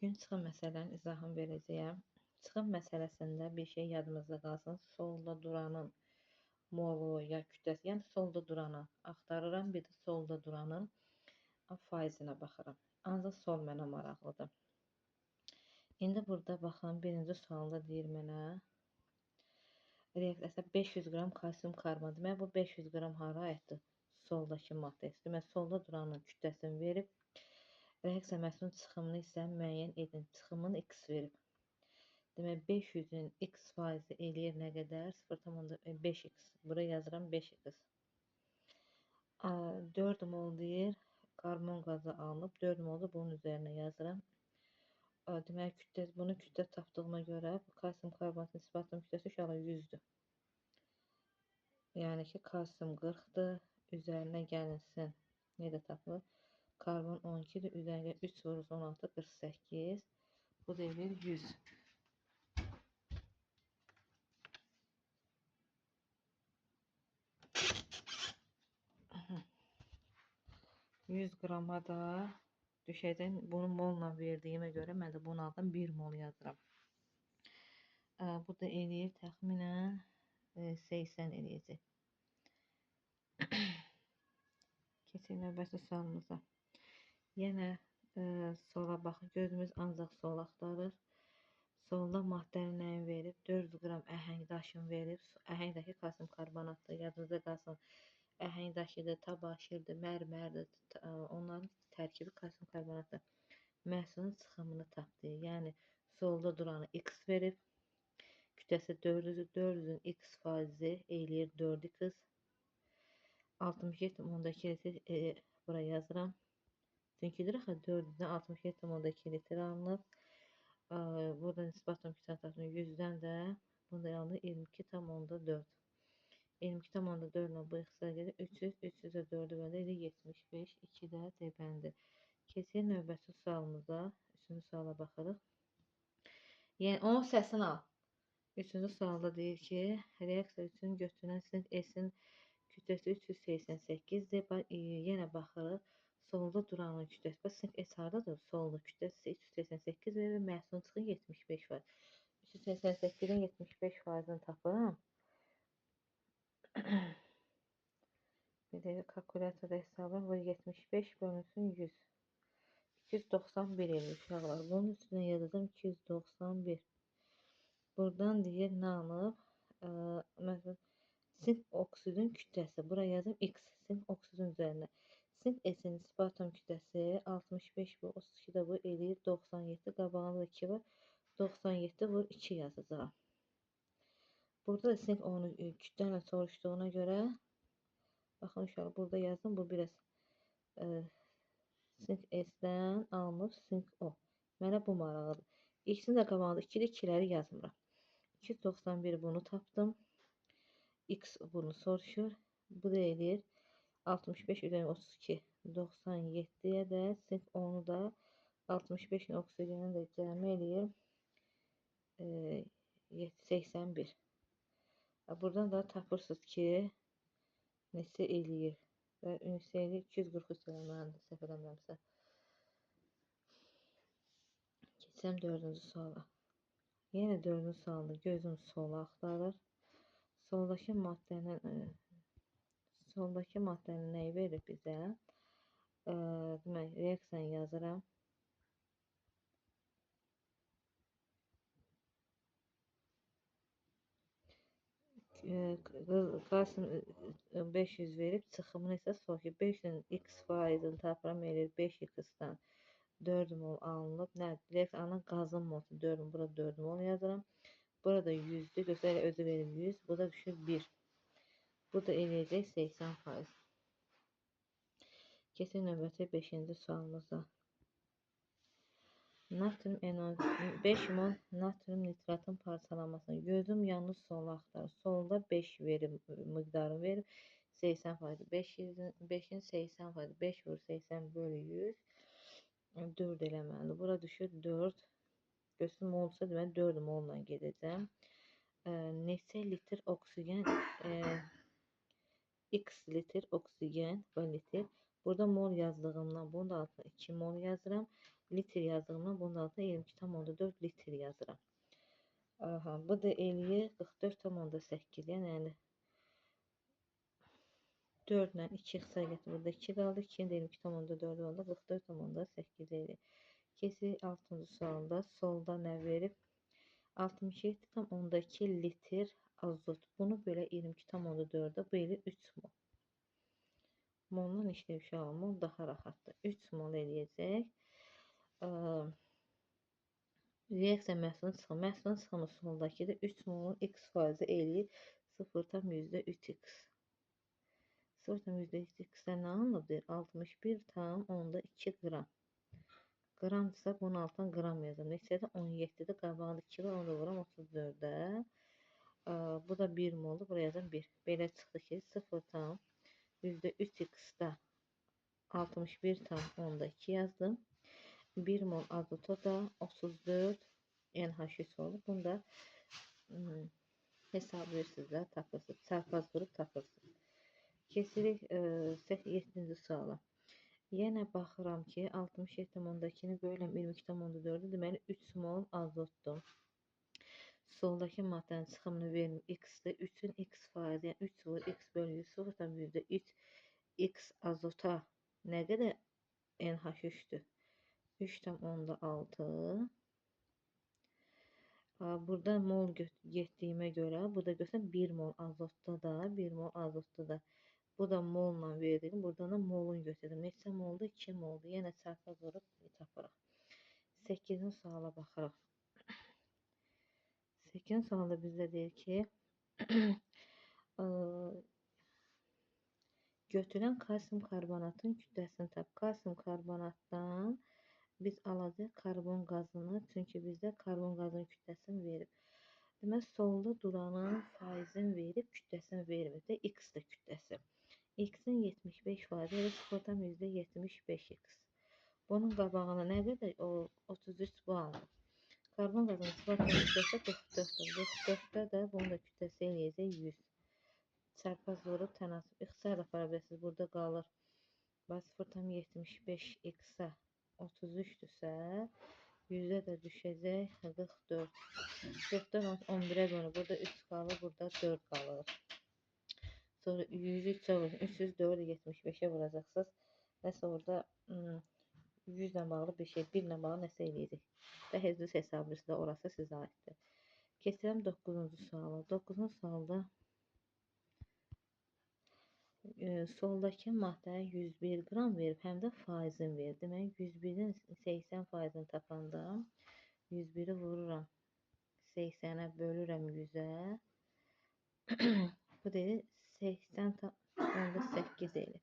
Bugün çıxım məsələnin izahını verəcəyəm. Çıxım məsələsində bir şey yadımızda qalsın. Solda duranın molu ya kütləsi, yəni solda duranı axtarıram, bir də solda duranın faizinə baxıram. Ancaq sol mənə maraqlıdır. İndi burada baxın, birinci sualda deyir mənə reaksiyası 500 qram kalsium karbonat. Demək, bu 500 qram hara aiddir? Soldakı maddəsi. Demək, solda duranın kütləsini verib, reaksiya məhsulunun çıxımını isə müəyyən edin. Çıxımını x verib. Demək, 500-ün x faizi eləyir nə qədər? 0,5x. Buraya yazıram 5x. 4 mol deyir, karbon qazı alınıb. 4 mol da bunun üzərinə yazıram. Demək, bunu kütlə tapdığıma görə kalsium karbonatın nisbi kütləsi uşaqlar 100-dür. Yəni ki, kalsium 40-dır. Üzərinə gəlinsin. Necə tapılır? Karbon 12-dir. Üzərinə 3 vururuz 16, 48. Bu da verir 100. 100 qrama da düşəcək. Bunu molla verdiyimə görə mən də bunun altına 1 mol yazıram. Bu da eləyir təxminən 80 eləyəcək. Keçək növbəti sualımıza. Yenə sola baxın. Gözümüz ancaq sol axtarır. Solda maddənin nəyin verib? 400 qram əhəng daşını verib. Əhəngdəki kalsium karbonatdır. Yadınızda qalsın. Əhəngdəkidir, tabaşirdir, mərmərdir. Onların tərkibi kalsium karbonatdır. Məhsulun çıxımını tapdı. Yəni solda duranı x verib. Kütləsi 400-dür. 400-ün x faizi eləyir 4x. 67,2 litr buraya yazıram. Çünki 400-dən 67,2 litr alınıb. Burada nisbi kütləsi 100-dən də bunda alınır 22,4. 22,4 ilə bu ixtisar gedir. 300, 300-ə 4-ü bölündə 75, 2 də cəbəndi. Keçək növbəti sualımıza. Üçüncü suala baxırıq. Yəni, onun səsini al. Üçüncü sualda deyir ki, reaksiya üçün götürülən S-in kütləsi 388-dir. Yenə baxırıq. Solda duranın kütləsi. Sinq S haradadır? Solda kütləsi 388 verir. Məhsulun çıxın 75 var. 388-dən 75 faizini tapıram. Bir də kalkulyatorda hesabım. Bu 75 bölünsün 100. 291 eləyir uşaqlar. Bunun üstünə yazacağım 291. Buradan deyir nə alıb? Məsələn, sinq oksidin kütləsi. Buraya yazım x. Sinq oksidin üzərinə. Sinq S-in nisbi atom kütləsi 65 bu, 32 də bu eləyir 97. Qabağında 2 var. 97 vur 2 yazacağım. Burada sinq onu kütlə ilə soruşduğuna görə baxın uşaqlar, burada yazdım. Bu biraz sinq S-dən alınıb sinq O. Mənə bu maraqlıdır. İkisinin də qabağında 2-dir, 2-ləri yazmıram. 291 bunu tapdım. X bunu soruşur. Bu da eləyir 65 üzərinə 32. 97-yə də sinq onu da 65 ilə oksigenin də cəmi eləyir 81. Buradan da tapırsınız ki, neçə eləyir. Və neçə eləyir? 243 eləməlidir, səhv eləmirəmsə. Keçəm 4-cü suala. Yenə 4-cü sualda gözüm sola axtarır. Soldakı maddənin nəyi verir bizə? Demək, reaksiyanı yazıram. Kalsium 500 verib, çıxımını isə soruşur. 500-ün x faizini tapıram, eləyir 5x-dan 4 mol alınıb. Nədir? Reaksiyanın qazın molsu 4 mol, burada 4 mol yazıram. Burada 100-dür, göstərir, özü verir 100, bu da düşür 1. Bu da eləyəcək 80%. Keçək növbəti 5-ci sualımıza. Natrium ionizasiya 5 mol natrium nitratın parçalanmasını. Gözüm yanlış sola axtarır. Solda 5 verim miqdarını verib 80%. 5-in 80%. 5 vur 80 bölü 100. 4 eləməlidir. Bura düşür 4. Göstərim olsa demək 4 molla gedəcəm. Neçə litr oksigen x litr oksigen və litr. Burada mol yazdığımdan bunun da altına 2 mol yazıram. litr yazdığımdan bunun altına 22,4 litr yazıram. Aha, bu da eləyir 44,8. Yəni 4 ilə 2 xısa gətir. Burada 2 qaldı. 2-nin də 22,4 oldu. 44,8 eləyir. Keçirik 6-cı sualda. Solda nə verib? 67,2 litr azot. Bunu belə 22,4-ə bölü 3 mol. Moldan işləyib uşağım. Mol daha rahatdır. 3 mol eləyəcək. Reaksiya məhsulunun çıxımı. Məhsulun çıxımı soldakıdır. 3 molun x faizi eləyir 0,3x. 0,3x-dən nə anlıbdır? 61,2 qram. Qramdırsa bunun altından qram yazım. Neçədir? 17-dir. Qabağında 2 var. Onu da vuram 34-də. Bu da 1 moldur. Buraya yazım 1. Belə çıxdı ki 0,3x-da 61,2 yazdım. 1 mol azota da 34 NH3 olur. Bunu da hesablayırsınız da tapırsınız. Çarpaz vurup tapırsınız. Keçirik 7-ci suala. Yenə baxıram ki 67,2-ni bölürəm 22,4-ü deməli 3 mol azotdur. Soldakı maddənin çıxımını verim x-dir. 3-ün x faizi, yəni 3 vur x bölü 100 0,3 x azota nə qədər NH3-dür? 3,6. Burada mol getdiyimə görə, burada görsən 1 mol azotda da, 1 mol azotda da. Bu da molla verdim. Buradan da molun götürdüm. Neçə moldu? 2 moldu. Yenə çarpaz vurub tapırıq. 8-ci suala baxırıq. 8-ci sualda bizdə deyir ki, götürən kalsium karbonatın kütləsini tap. Kalsium karbonatdan biz alacağıq karbon qazını. Çünki bizdə karbon qazının kütləsini verib. Demək, solda duranın faizini verib, kütləsini vermir də, x-dir kütləsi. X-in 75 faizi elə 0,75x. Bunun qabağına nə qədər? O 33 bu aldı. Karbon qazının 0,75-ə 44-dür. 44-də də bunun da kütləsi eləyəcək 100. Çarpaz vurub tənasib. İxtisar da apara bilirsiniz. Burada qalır. 0,75x-ə 33-dürsə, 100-ə də düşəcək 44. 44 11-ə bölünür. Burada 3 qalır, burada 4 qalır. Sonra 100-ü 3-ə vurun. 300 4-ü 75-ə vuracaqsınız. Nəsə orada 100 ilə bağlı bir şey, 1 ilə bağlı nəsə eləyəcək. Və hezüz hesablısı da orası sizə aiddir. Keçirəm 9-cu suala. 9-cu sualda soldakı maddəyə 101 qram verib, həm də faizini verib. Demək, 101-in 80 faizini tapanda 101-i vururam 80-ə bölürəm 100-ə. Bu deyil 80,8 deyil.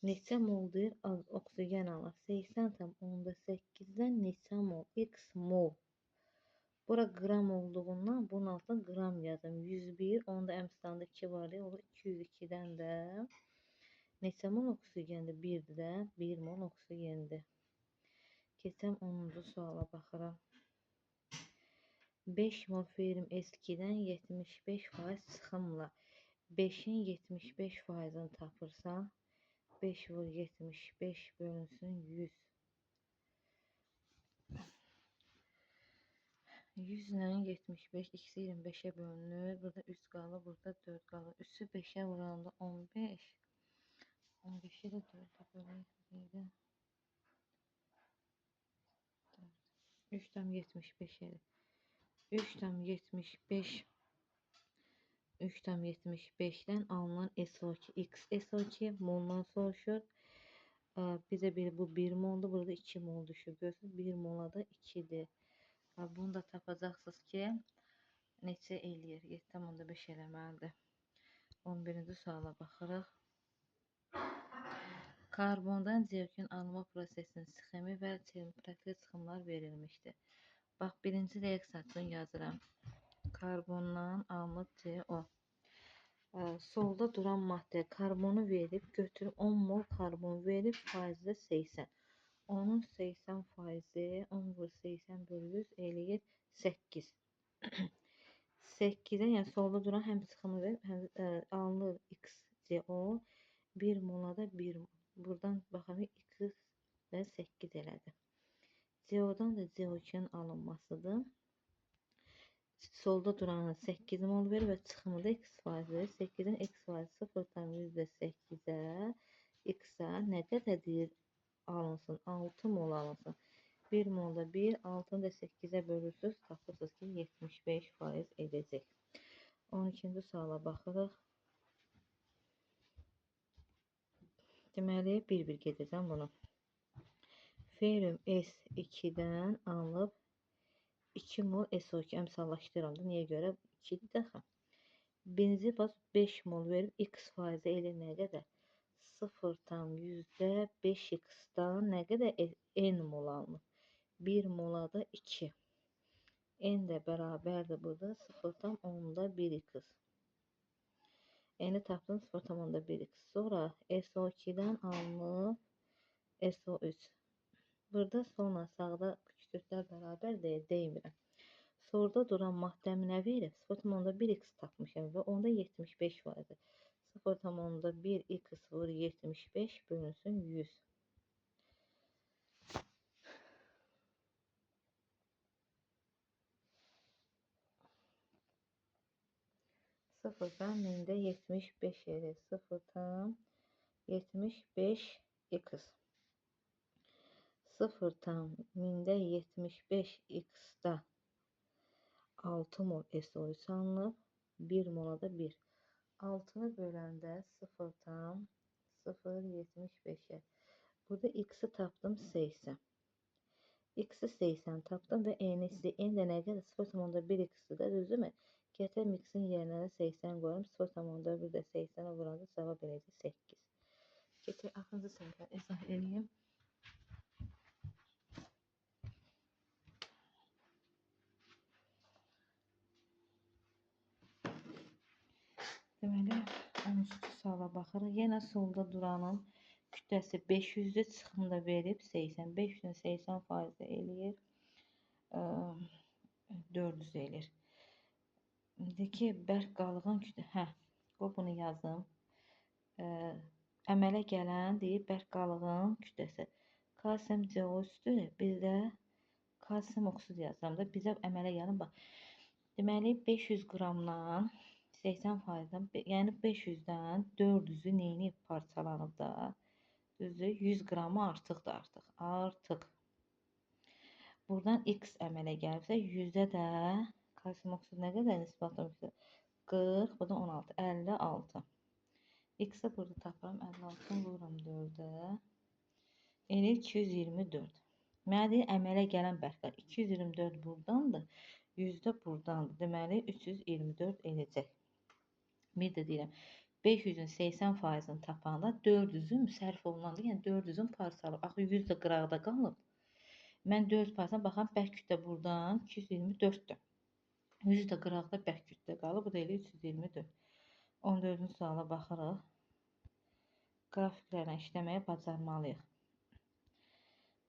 Neçə mol deyir? Oksigen alır. 80,8-dən neçə mol? X mol. Bura qram olduğundan bunun altına qram yazım. 101, onda əmstanda 2 var ya, olur 202-dən də neçə mol oksigendir? 1-dir də, 1 mol oksigendir. Keçəm 10-cu suala baxıram. 5 mol ferim S2-dən 75% çıxımla 5-in 75 faizini tapırsan, 5 vur 75 bölünsün 100. 100 ilə 75, x 25-ə bölünür. Burada 3 qalır, burada 4 qalır. 3-ü 5-ə vuranda 15. 15-i də 4-ə bölünür. 3,75 edir. 3,75-dən alınan SO2 x SO2 moldan soruşur. Bizə bu 1 moldur, burada 2 mol düşür. Görürsünüz 1 mola da 2-dir. Bunu da tapacaqsınız ki, neçə eləyir? 7,5 eləməlidir. 11-ci suala baxırıq. Karbondan dioksin alma prosesinin sxemi və termopraktik çıxımlar verilmişdir. Bax, birinci reaksiyasını yazıram. Karbondan alınıb CO. Solda duran maddə karbonu verib, götürüb 10 mol karbon verib, faizi də 80. Onun 80 faizi 10 vur 80 bölü 100 eləyir 8. 8-ə, yəni solda duran həm çıxımı verib, həm alınır XCO. 1 mola da 1 mol. Buradan baxalım 2 və 8 elədi. CO-dan da CO2'nin alınmasıdır. Solda duranın 8 mol verir və çıxımı da x faiz verir. 8'in x faizi 0,8'ə x-ə nə qədər deyir alınsın? 6 mol alınsın. 1 molda 1, 6'ını da 8'ə bölürsünüz. Tapırsınız ki 75% edəcək. 12-ci suala baxırıq. Deməli, bir-bir gedəcəm bunu. Ferium S2'dən alınıb 2 mol SO2 əmsallaşdırıram da. Niyə görə? 2-dir dəxə. Benzin baz 5 mol verib x faizi elə nə qədər? 0,5x-dan nə qədər n mol alınıb? 1 mola da 2. N də bərabərdir burada 0,1x. N-i tapdım 0,1x. Sonra SO2'dən alınıb SO3. Burada sonra sağda küçüklər bərabər deymirəm. Soruda duran maddəmi nə verir? 0,1x tapmışam və onda 75%. 0,1x vur 75 bölünsün 100. Sıfırdan mində 75 edir. 0,75x. 0,75x-da 6 mol SO3 alınıb. 1 mola da 1. 6'nı böləndə 0,075'e. Burada x-i tapdım 80. X-i 80 tapdım və n-i n də nə qədər? 0,1x-dir də, düzdürmü? Gətirəm x-in yerinə də 80 qoyuram. 0,1 də 80'ə vuranda cavab eləcək 8. Gətir, axırıncı səhvə izah edeyim. Deməli, 13-cü suala baxırıq. Yenə solda duranın kütləsi 500-dür, çıxımda verib 80. 500-ün 80% eləyir. 400 eləyir. İndi ki, bərk qalığın kütləsi, qoy bunu yazım. Əmələ gələn deyir, bərk qalığın kütləsi. Kalsium CO3-dür, bizdə kalsium oksid yazıram da, bizə əmələ gəlin, bax. Deməli, 500 qramdan 80%-dən, yəni 500-dən 400-ü neyini parçalanıb da, düzdür, 100 qramı artıqdır artıq. Artıq. Buradan x əmələ gəlibsə, 100-də də kalsium oksid nə qədər nisbətən 40, buradan 16, 56. X-i burada tapıram, 56-ını vururam 4-ə. Elə 224. Mənə deyir, əmələ gələn bərklər. 224 buradandır, 100 də buradandır. Deməli, 324 eləcək. Bir də deyirəm, 500-ün 80%-ni tapanda 400-ün sərf olunanda, yəni 400-ün parçalı. Axı 100 də qıraqda qalıb. Mən 4%-nə baxam, bərk kütlə buradan 224-dür. 100 də qıraqda bərk kütlə qalıb, bu da elə 324. 14-cü suala baxırıq. Qrafiklərlə işləməyə bacarmalıyıq.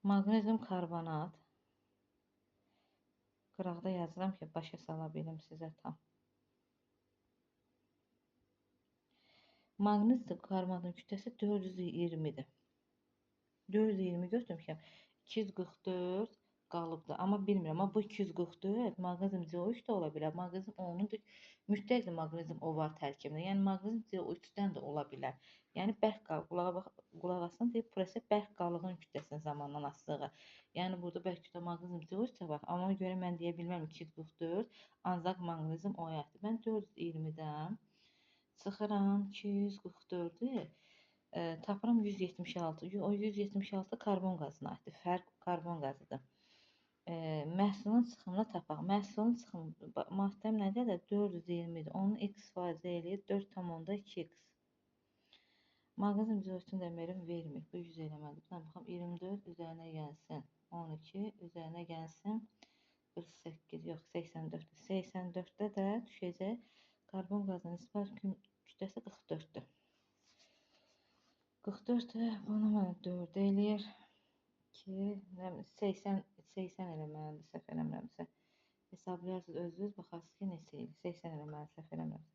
Maqnezium karbonat. Qıraqda yazıram ki, başa sala bilim sizə tam. Maqnezium karbonatın kütləsi 420-dir. 420 götürmüşəm. 244 qalıbdır. Amma bilmirəm. Amma bu 244 maqnezium CO3 də ola bilər. Maqnezium O-nun mütləq maqnezium O var tərkibində. Yəni maqnezium CO3-dən də ola bilər. Yəni bərk qalıq. Qulaq asın deyib, burası bərk qalığın kütləsinin zamandan asılığı. Yəni burada bərk kütlə maqnezium CO3 də var. Amma ona görə mən deyə bilmərəm 244 ancaq maqnezium O-yadır. Mən 420-dən çıxıram 244-ü. Tapıram 176. O 176 karbon qazına aiddir. Fərq karbon qazıdır. Məhsulun çıxımını tapaq. Məhsulun çıxımı maddəm nə qədər? 420-dir. Onun x faizi eləyir 4,2x. Maqnezium CO3-ün də vermir. Bu 100 eləməlidir. Baxım 24 üzərinə gəlsin 12, üzərinə gəlsin 48, yox 84. 84-də də düşəcək karbon qazının nisbət kütləsi 44-dür. 44-də bunu mənə 4 eləyir ki, 80 eləməlidir, səhv eləmirəmsə. Hesablayarsınız özünüz, baxarsınız ki, neçə eləyir. 80 eləməlidir, səhv eləmirəmsə.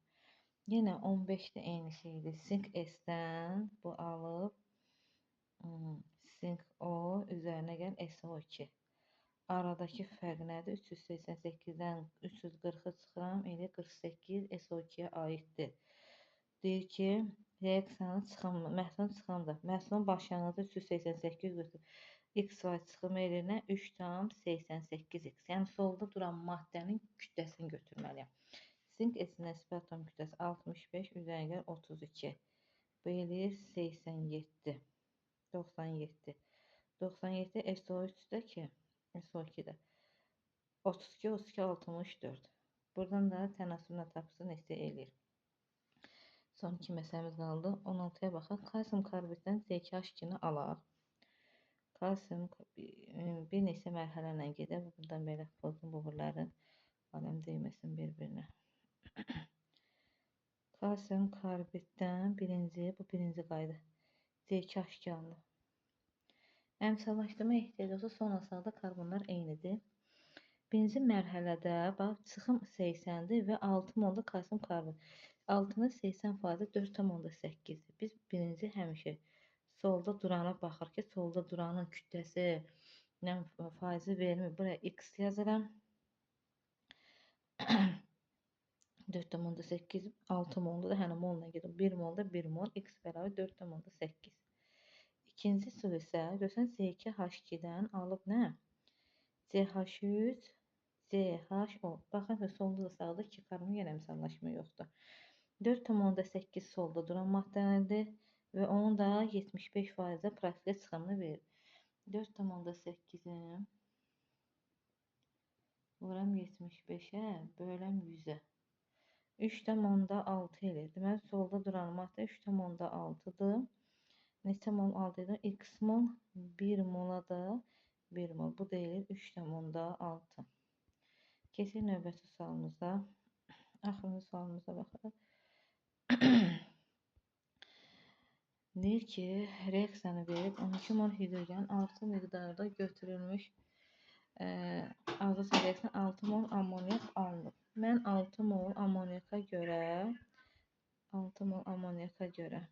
Yenə 15-də eyni şeydir. Sink S-dən bu alıb sink O üzərinə gəl SO2. aradakı fərq nədir? 388-dən 340-ı çıxıram, elə 48 SO2-yə aiddir. Deyir ki, reaksiyanın çıxımı, məhsulun çıxımıdır. Məhsulun başlanğıcı 388 götür. X var çıxım elinə 3,88x. Yəni solda duran maddənin kütləsini götürməliyəm. Sink esinə nisbət atom kütləsi 65 üzərinə 32. Bu eləyir 87. 97. 97 SO3-də ki, SO2-də 32, 32, 64. Buradan da tənasüblə tapısı neçə eləyir. Son iki məsələmiz qaldı. 16-ya baxaq. Kalsium karbiddən C2H2-ni alaq. Kalsium bir neçə mərhələ ilə gedək. Buradan belə pozun buğurların aləm deyməsin bir-birinə. Kalsium karbiddən birinci, bu birinci qayda. C2H2 alınır. Əmsallaşdırma ehtiyacı olsa son aşağıda karbonlar eynidir. Birinci mərhələdə bax çıxım 80-dir və 6 molda kalsium karbid. 6-nın 80%-i 4,8-dir. Biz birinci həmişə solda durana baxır ki, solda duranın kütləsi nə faizi vermir. Buraya X yazıram. 4,8 6 molda da hələ molla gedir. 1 molda 1 mol X bərabər 4,8. İkinci su isə görsən C2H2-dən alıb nə? CH3, CHO. Baxın ki, solda da sağda 2 karbon yenə misallaşma yoxdur. 4,8 solda duran maddədir və onun da 75%-də praktikə çıxımını verir. 4,8-i vuram 75-ə, böləm 100-ə. 3,6 elir. Deməli, solda duran maddə 3,6-dır. Neçə mol əldə edir? X mol 1 mola da 1 mol. Bu deyilir 3,6. Keçir növbəti sualımıza. Axırıncı sualımıza baxırıq. Deyir ki, reaksiyanı verib 12 mol hidrogen 6 miqdarda götürülmüş azot reaksiyasına 6 mol ammoniak alınıb. Mən 6 mol ammoniaka görə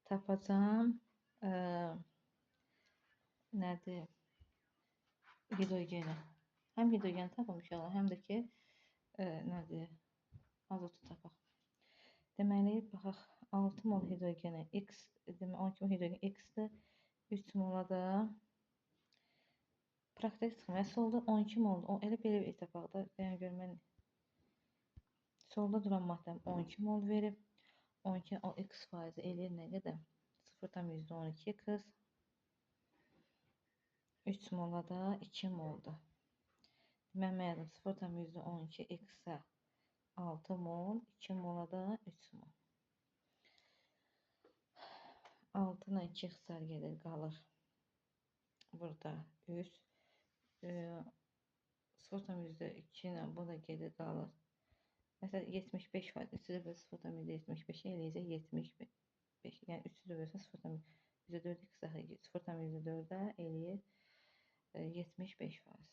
tapacağım nədir? Hidrogeni. Həm hidrogeni tapım inşallah, həm də ki nədir? Azotu tapaq. Deməli, baxaq 6 mol hidrogeni X, demək 12 mol hidrogen X-dir. 3 mola da praktik çıxım. Solda 12 moldur. O elə belə bir tapaq da, yəni görmən. Solda duran maddəm 12 mol verib. 12 o X faizi eləyir nə qədər? 0,12 qız. 3 mola da 2 moldur. Mən mənim 0,12 X-ə 6 mol, 2 mola da 3 mol. 6 ilə 2 xısar gedir, qalır. Burada 3. 0,2 ilə bu da gedir, qalır. Məsələn, 75%. 3-də bölsə 0,75 eləyəcək 75. Yəni 3-də bölsə 0,4 x 0,4-ə eləyir 75%.